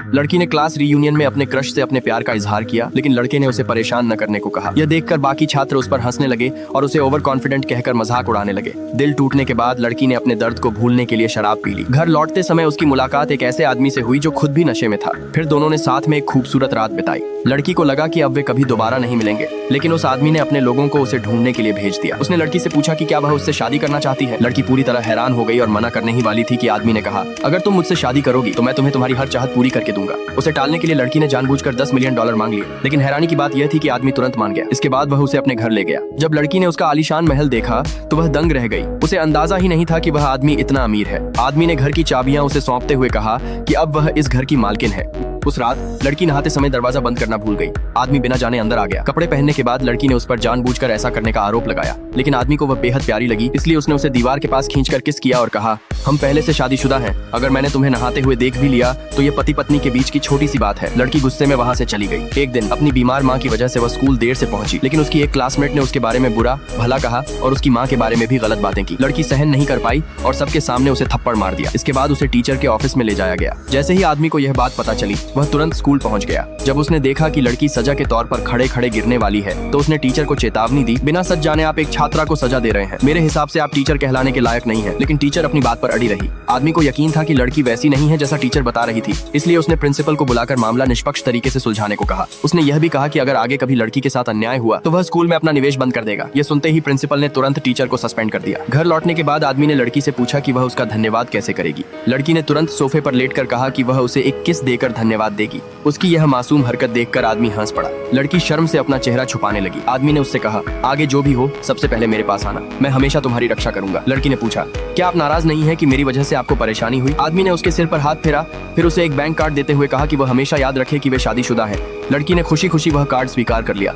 लड़की ने class reunion में अपने क्रश से अपने प्यार का इजहार किया, लेकिन लड़के ने उसे परेशान न करने को कहा। यह देखकर बाकी छात्र उस पर हंसने लगे और उसे ओवर कॉन्फिडेंट कहकर मजाक उड़ाने लगे। दिल टूटने के बाद लड़की ने अपने दर्द को भूलने के लिए शराब पी ली। घर लौटते समय उसकी मुलाकात एक ऐसे आदमी से हुई जो खुद भी नशे में था। फिर दोनों ने साथ में एक खूबसूरत रात बिताई। लड़की को लगा कि अब वे कभी दोबारा नहीं मिलेंगे, लेकिन उस आदमी ने अपने लोगों को उसे ढूंढने के लिए भेज दिया। उसने लड़की से पूछा कि क्या वह उससे शादी करना चाहती है। लड़की पूरी तरह हैरान हो गई और मना करने ही वाली थी कि आदमी ने कहा, अगर तुम मुझसे शादी करोगी तो मैं तुम्हें तुम्हारी हर चाहत पूरी करके दूंगा। उसे टालने के लिए लड़की ने जानबूझकर $10 मिलियन मांग लिए, लेकिन हैरानी की बात यह थी कि आदमी तुरंत मान गया। इसके बाद वह उसे अपने घर ले गया। जब लड़की ने उसका आलीशान महल देखा तो वह दंग रह गई। उसे अंदाजा ही नहीं था कि वह आदमी इतना अमीर है। आदमी ने घर की चाबियां उसे सौंपते हुए कहा कि अब वह इस घर की मालकिन है। उस रात लड़की नहाते समय दरवाजा बंद करना भूल गई। आदमी बिना जाने अंदर आ गया। कपड़े पहनने के बाद लड़की ने उस पर जानबूझकर ऐसा करने का आरोप लगाया, लेकिन आदमी को वह बेहद प्यारी लगी, इसलिए उसने उसे दीवार के पास खींचकर किस किया और कहा, हम पहले से शादीशुदा हैं। अगर मैंने तुम्हें नहाते हुए देख भी लिया तो ये पति पत्नी के बीच की छोटी सी बात है। लड़की गुस्से में वहाँ से चली गई। एक दिन अपनी बीमार माँ की वजह से वह स्कूल देर से पहुंची, लेकिन उसकी एक क्लासमेट ने उसके बारे में बुरा भला कहा और उसकी माँ के बारे में भी गलत बातें की। लड़की सहन नहीं कर पाई और सबके सामने उसे थप्पड़ मार दिया। इसके बाद उसे टीचर के ऑफिस में ले जाया गया। जैसे ही आदमी को यह बात पता चली, वह तुरंत स्कूल पहुंच गया। जब उसने देखा कि लड़की सजा के तौर पर खड़े खड़े गिरने वाली है, तो उसने टीचर को चेतावनी दी, बिना सच जाने आप एक छात्रा को सजा दे रहे हैं। मेरे हिसाब से आप टीचर कहलाने के लायक नहीं है। लेकिन टीचर अपनी बात पर अड़ी रही। आदमी को यकीन था कि लड़की वैसी नहीं है जैसा टीचर बता रही थी, इसलिए उसने प्रिंसिपल को बुलाकर मामला निष्पक्ष तरीके से सुलझाने को कहा। उसने यह भी कहा कि अगर आगे कभी लड़की के साथ अन्याय हुआ तो वह स्कूल में अपना निवेश बंद कर देगा। यह सुनते ही प्रिंसिपल ने तुरंत टीचर को सस्पेंड कर दिया। घर लौटने के बाद आदमी ने लड़की से पूछा कि वह उसका धन्यवाद कैसे करेगी। लड़की ने तुरंत सोफे पर लेटकर कहा कि वह उसे एक किस देकर धन्यवाद देगी। उसकी यह मासूम हरकत देखकर आदमी हंस पड़ा। लड़की शर्म से अपना चेहरा छुपाने लगी। आदमी ने उससे कहा, आगे जो भी हो सबसे पहले मेरे पास आना, मैं हमेशा तुम्हारी रक्षा करूंगा। लड़की ने पूछा, क्या आप नाराज नहीं है कि मेरी वजह से आपको परेशानी हुई। आदमी ने उसके सिर पर हाथ फेरा, फिर उसे एक बैंक कार्ड देते हुए कहा कि वह हमेशा याद रखे कि वे शादीशुदा है। लड़की ने खुशी खुशी वह कार्ड स्वीकार कर लिया।